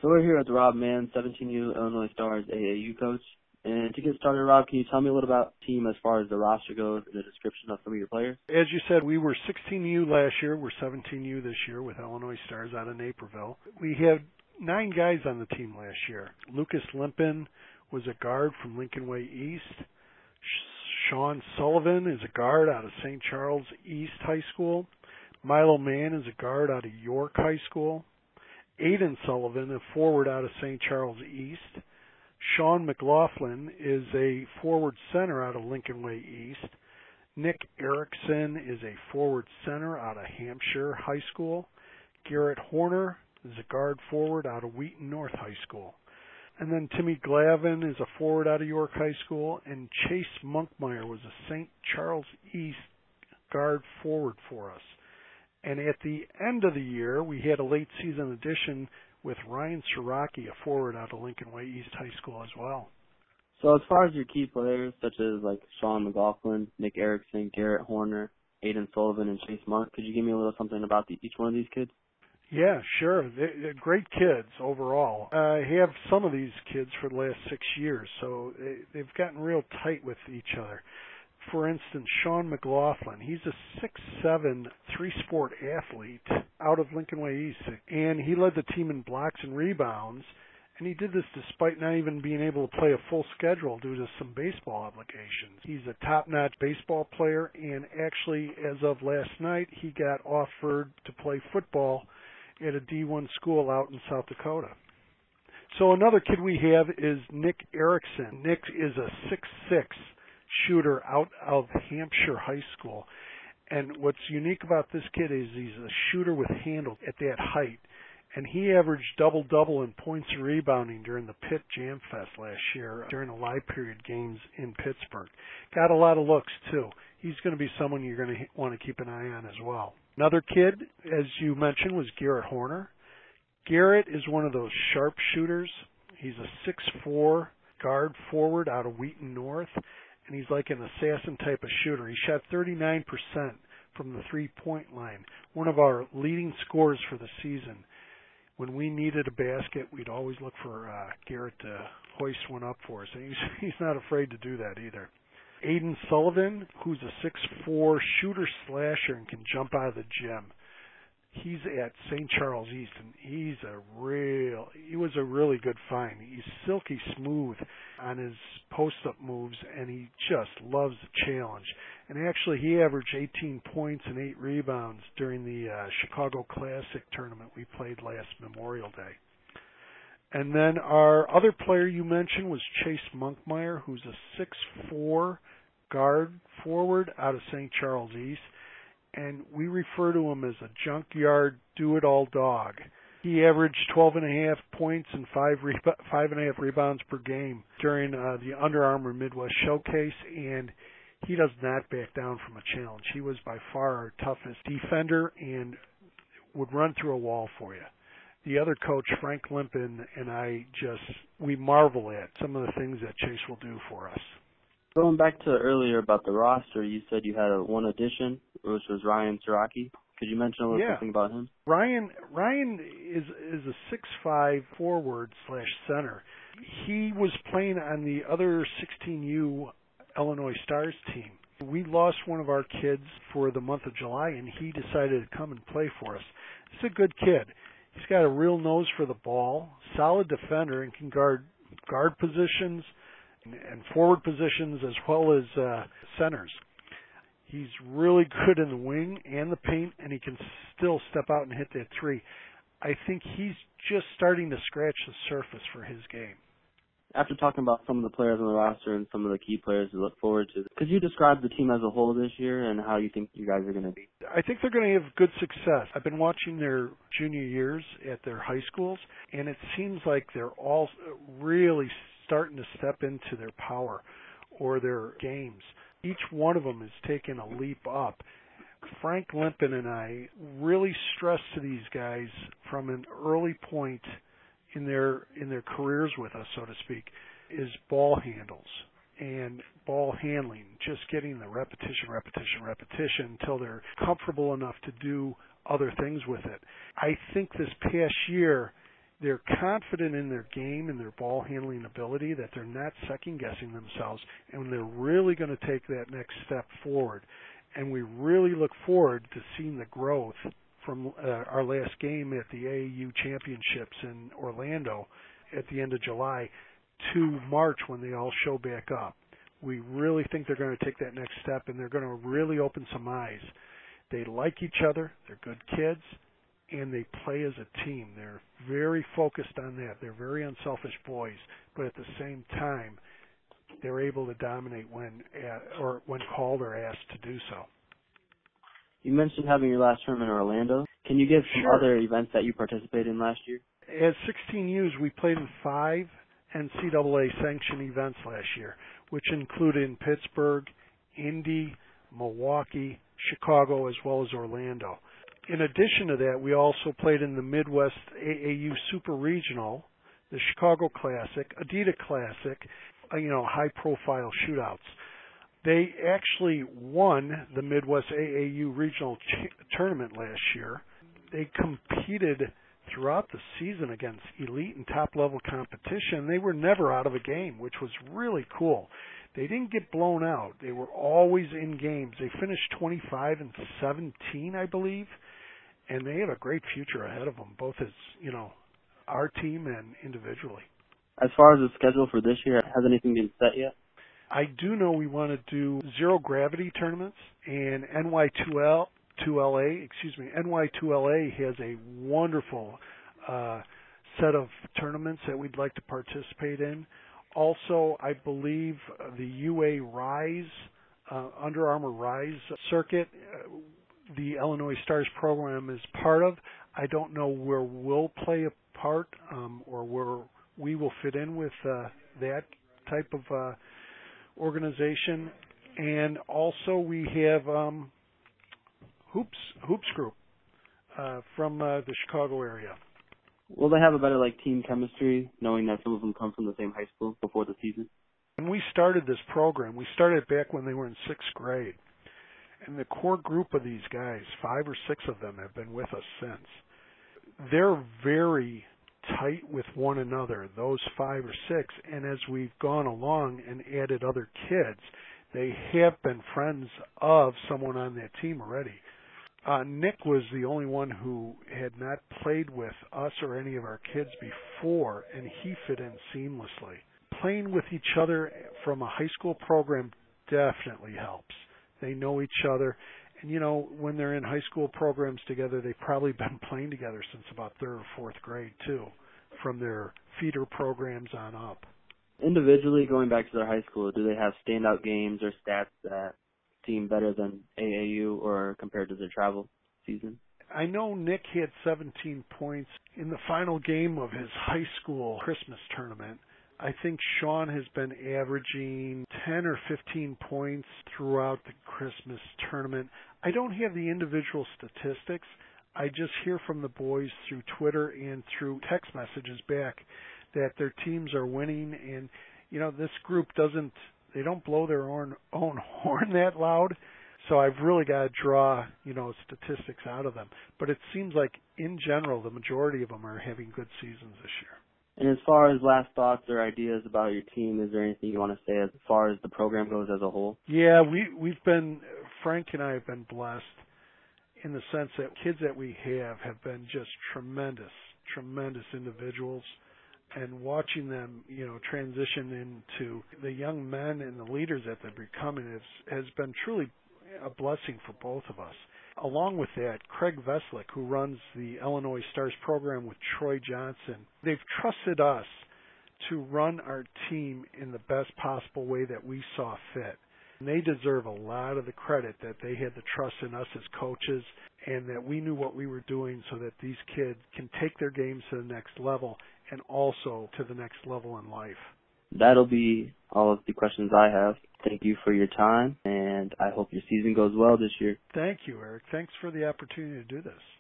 So we're here with Rob Mann, 17U Illinois Stars AAU coach. And to get started, Rob, can you tell me a little about the team as far as the roster goes and the description of some of your players? As you said, we were 16U last year. We're 17U this year with Illinois Stars out of Naperville. We had 9 guys on the team last year. Lucas Limpin was a guard from Lincoln Way East. Sean Sullivan is a guard out of St. Charles East High School. Milo Mann is a guard out of York High School. Aiden Sullivan, a forward out of St. Charles East. Sean McLaughlin is a forward center out of Lincoln Way East. Nick Erickson is a forward center out of Hampshire High School. Garrett Horner is a guard forward out of Wheaton North High School. And then Timmy Glavin is a forward out of York High School. And Chase Monkmeyer was a St. Charles East guard forward for us. And at the end of the year, we had a late season addition with Ryan Taraki, a forward out of Lincoln Way East High School as well. So as far as your key players, such as like Sean McLaughlin, Nick Erickson, Garrett Horner, Aiden Sullivan, and Chase Monk, could you give me a little something about each one of these kids? Yeah, sure. They're great kids overall. I have some of these kids for the last 6 years, so they've gotten real tight with each other. For instance, Sean McLaughlin, he's a 6'7", three-sport athlete out of Lincoln Way East, and he led the team in blocks and rebounds, and he did this despite not even being able to play a full schedule due to some baseball obligations. He's a top-notch baseball player, and actually, as of last night, he got offered to play football at a D1 school out in South Dakota. So another kid we have is Nick Erickson. Nick is a 6'6", shooter out of Hampshire High School. And what's unique about this kid is he's a shooter with handle at that height. And he averaged double-double in points and rebounding during the Pitt Jam Fest last year during the live period games in Pittsburgh. Got a lot of looks, too. He's going to be someone you're going to want to keep an eye on as well. Another kid, as you mentioned, was Garrett Horner. Garrett is one of those sharp shooters. He's a 6'4" guard forward out of Wheaton North. And he's like an assassin type of shooter. He shot 39% from the three-point line, one of our leading scorers for the season. When we needed a basket, we'd always look for Garrett to hoist one up for us, and he's not afraid to do that either. Aiden Sullivan, who's a 6'4" shooter-slasher and can jump out of the gym. He's at St. Charles East, and he was a really good find. He's silky smooth on his post-up moves, and he just loves the challenge. And actually, he averaged 18 points and 8 rebounds during the Chicago Classic tournament we played last Memorial Day. And then our other player you mentioned was Chase Monkmeyer, who's a 6'4" guard forward out of St. Charles East. And we refer to him as a junkyard do-it-all dog. He averaged 12.5 points and 5.5 rebounds per game during the Under Armour Midwest Showcase, and he does not back down from a challenge. He was by far our toughest defender and would run through a wall for you. The other coach, Frank Limpin, and we marvel at some of the things that Chase will do for us. Going back to earlier about the roster, you said you had one addition, which was Ryan Taraki. Could you mention a little something about him? Ryan is a 6'5" forward/center. He was playing on the other 16U Illinois Stars team. We lost one of our kids for the month of July, and he decided to come and play for us. He's a good kid. He's got a real nose for the ball, solid defender, and can guard positions and forward positions as well as centers. He's really good in the wing and the paint, and he can still step out and hit that three. I think he's just starting to scratch the surface for his game. After talking about some of the players on the roster and some of the key players to look forward to, could you describe the team as a whole this year and how you think you guys are going to be? I think they're going to have good success. I've been watching their junior years at their high schools, and it seems like they're all really starting to step into their power or their games. Each one of them is taking a leap up. Frank Limpin and I really stress to these guys from an early point in their careers with us, so to speak, is ball handles and ball handling, just getting the repetition until they're comfortable enough to do other things with it. I think this past year They're confident in their game and their ball handling ability, that they're not second guessing themselves, and they're really going to take that next step forward. And we really look forward to seeing the growth from our last game at the AAU Championships in Orlando at the end of July to March when they all show back up. We really think they're going to take that next step, and they're going to really open some eyes. They like each other, they're good kids, and they play as a team. They're very focused on that. They're very unselfish boys, but at the same time, they're able to dominate when called or asked to do so. You mentioned having your last tournament in Orlando. Can you give some other events that you participated in last year? As 16Us, we played in 5 NCAA sanctioned events last year, which included in Pittsburgh, Indy, Milwaukee, Chicago, as well as Orlando. In addition to that, we also played in the Midwest AAU Super Regional, the Chicago Classic, Adidas Classic, high-profile shootouts. They actually won the Midwest AAU Regional Tournament last year. They competed throughout the season against elite and top-level competition. They were never out of a game, which was really cool. They didn't get blown out. They were always in games. They finished 25-17, I believe, and they have a great future ahead of them, both as, our team and individually. As far as the schedule for this year, has anything been set yet? I do know we want to do zero gravity tournaments, and NY2LA has a wonderful set of tournaments that we'd like to participate in. Also, I believe the UA Rise, Under Armour Rise circuit, the Illinois Stars program is part of. I don't know where we'll play a part or where we will fit in with that type of organization. And also we have Hoops Group from the Chicago area. Will they have a better team chemistry, knowing that some of them come from the same high school before the season? When we started this program, we started back when they were in 6th grade. And the core group of these guys, 5 or 6 of them, have been with us since. They're very tight with one another, those 5 or 6. And as we've gone along and added other kids, they have been friends of someone on that team already. Nick was the only one who had not played with us or any of our kids before, and he fit in seamlessly. Playing with each other from a high school program definitely helps. They know each other, and when they're in high school programs together, they've probably been playing together since about 3rd or 4th grade too, from their feeder programs on up. Individually, going back to their high school, do they have standout games or stats that seem better than AAU or compared to their travel season? I know Nick had 17 points in the final game of his high school Christmas tournament. I think Sean has been averaging 10 or 15 points throughout the Christmas tournament. I don't have the individual statistics. I just hear from the boys through Twitter and through text messages back that their teams are winning, and this group they don't blow their own horn that loud, so I've really got to draw statistics out of them. But it seems like in general the majority of them are having good seasons this year. And as far as last thoughts or ideas about your team, is there anything you want to say as far as the program goes as a whole? Yeah, Frank and I have been blessed in the sense that kids that we have been just tremendous individuals. And watching them, transition into the young men and the leaders that they're becoming has been truly a blessing for both of us. Along with that, Craig Veslick, who runs the Illinois Stars program with Troy Johnson, they've trusted us to run our team in the best possible way that we saw fit. And they deserve a lot of the credit that they had the trust in us as coaches and that we knew what we were doing so that these kids can take their games to the next level and also to the next level in life. That'll be all of the questions I have. Thank you for your time, and I hope your season goes well this year. Thank you, Eric. Thanks for the opportunity to do this.